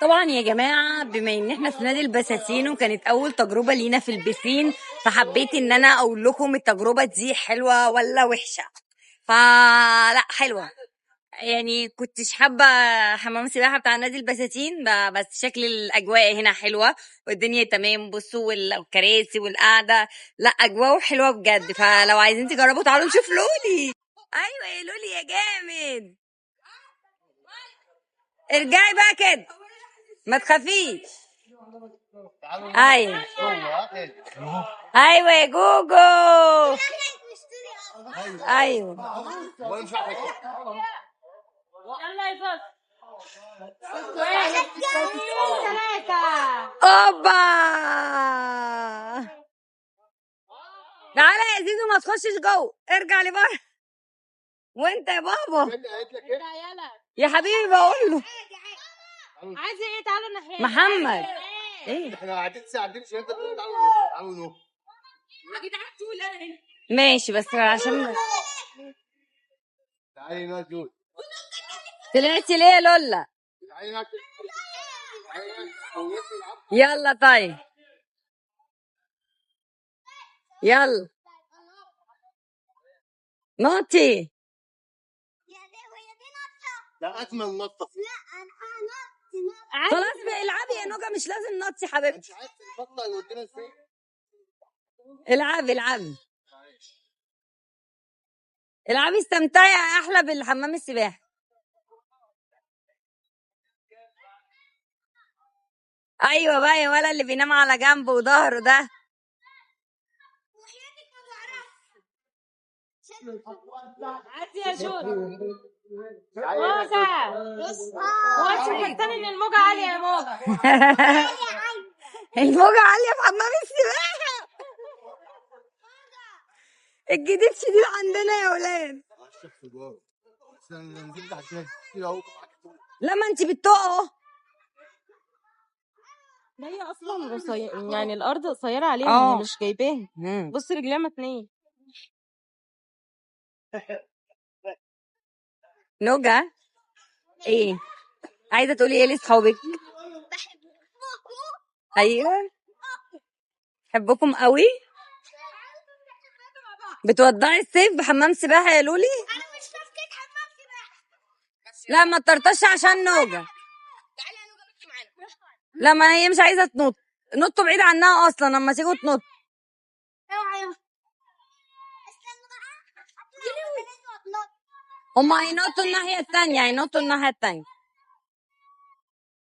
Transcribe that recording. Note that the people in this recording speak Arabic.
طبعا يا جماعة، بما ان احنا في نادي البساتين وكانت اول تجربة لينا في البسين، فحبيت ان انا اقول لكم التجربة دي حلوة ولا وحشة. فلا حلوة، يعني كنتش حابة حمام السباحة بتاع نادي البساتين، بس شكل الأجواء هنا حلوة والدنيا تمام. بصوا والكراسي والقعدة، لا أجواء حلوة بجد. فلو عايزين تجربوا تعالوا نشوف لولي. أيوة يا لولي يا جامد، ارجعي بقى كده ما تخافيش. أيوة أيوة يا جوجو. أيوة يلا يا فاطمة. اوبا، تعالى يا زيزو ما تخشش جوه، ارجع لبره. وانت يا بابا يا حبيبي بقول له عايز ايه؟ تعالوا ناحيه محمد. ايه احنا قاعدين ساعتين عشان انت تقول تعالوا نروح. يا جدعان تقول انا هنا ماشي، بس عشان تعالي هنا جول. طلعتي ليه يا لولا؟ تعالي هنا. يلا طيب يلا نوتي. ده اجمل نطه. لا انا هنط. خلاص بقى العبي يا نوجا، مش لازم نوتي حبيبتي. مش عارف النطه اللي ودينا فين. العبي العبي العبي، استمتعي احلى بالحمام السباحه. ايوه بقى يا ولا اللي بينام على جنبه وظهره ده. عادي يا جود. موجة وانت فكرتني ان الموجة عالية يا موجة. الموجة عالية في حمام السباحة. الجديد شديد عندنا يا ولاد. لما انت بتقعوا ده هي اصلا يعني الارض قصيره عليهم، هي مش جايباها. بص رجليها متنيه. نوجة ايه عايزه تقولي ايه لاصحابك؟ ايوه بحبكم قوي. بتودعي الصيف بحمام سباحه يا لولي؟ انا مش فاكر حمام سباحه. لا ما تطرطش عشان نوجة. تعالي يا نوجة نط معانا. لا ما هي مش عايزه تنط، نطوا بعيد عنها اصلا لما تيجوا تنط. ايوه استنوا بقى. هم هينطوا الناحيه التانية، هينطوا الناحيه التانية.